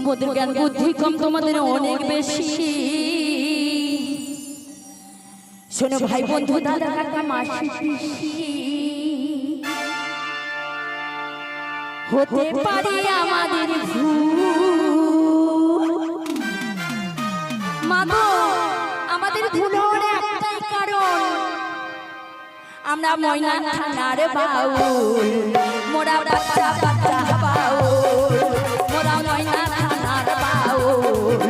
মোদের জ্ঞান বুদ্ধি কম তোমাদের অনেক বেশি। শোনো ভাই বন্ধু দাদা কাকা মাসি পিসি, হতে পারি আমাদের ভুল। মাগো আমাদের ভুল হওয়ার একটাই কারণ, আমরা ময়না থানার বাউল, মোরা বাচ্চা বাচ্চা বাউল, মোরা ময়না থানার বাউল,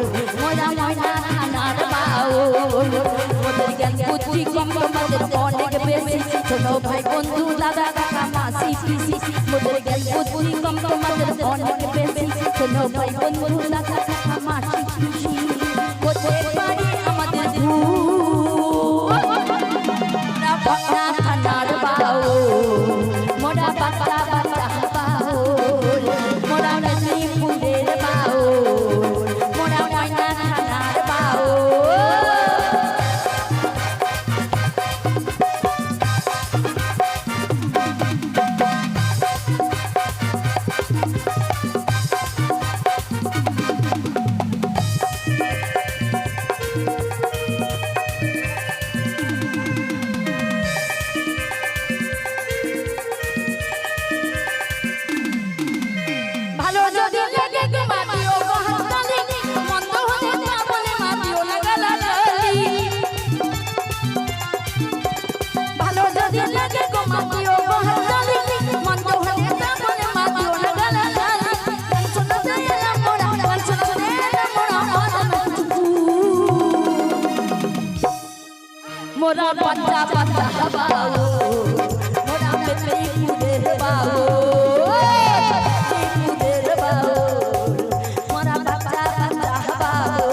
মোরা ময়না থানার বাউল। মোদের জ্ঞান বুদ্ধি কম তোমাদের অনেক বেশি। শোনো ভাই বন্ধু দাদা কাকা মাসি পিসি, মোদের জ্ঞান বুদ্ধি কম তোমাদের অনেক বেশি। শোনো ভাই বন্ধু দাদা কাকা মাসি পিসি, হতে পারি আমাদের ভুল। মোরা থানার বাউল, মোরা বাচ্চা বাচ্চা বাউল, মোরা মেদিনীপুরের বাউল, মোরা ময়না থানার বাউল। মোরা বাচ্চা বাচ্চা বাউল, মোরা মেদিনীপুরের বাউল, মেদিনীপুরের বাউল, মোরা বাচ্চা বাচ্চা বাউল।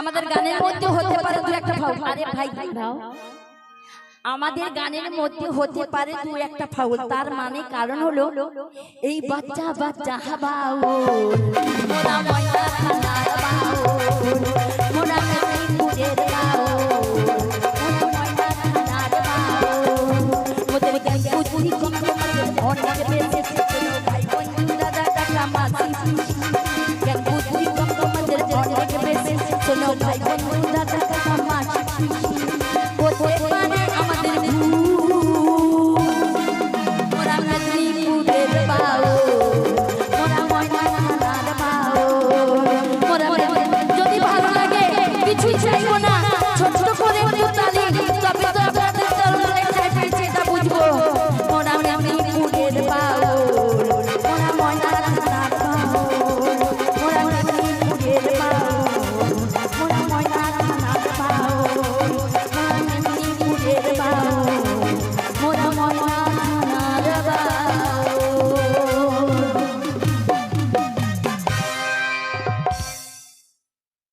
আমাদের গানের মধ্যে হতে পারে দু একটা ফাউল। আরে ভাই দাও, আমাদের গানের মধ্যে হতে পারে দু একটা ফাউল, তার মানে কারণ হলো এই বাচ্চা বাচ্চা বাউল, মোরা ময়না থানার বাউল, মোরা মেদিনীপুরের বাউল, মোরা ময়না থানার বাউল। মোদের জ্ঞান বুদ্ধি কম তোমাদের অনেক বেশি। শোনো ভাই বন্ধু দাদা কাকা মাসি পিসি, জ্ঞান বুদ্ধি কম তোমাদের অনেক বেশি। শোনো ভাই বন্ধু দাদা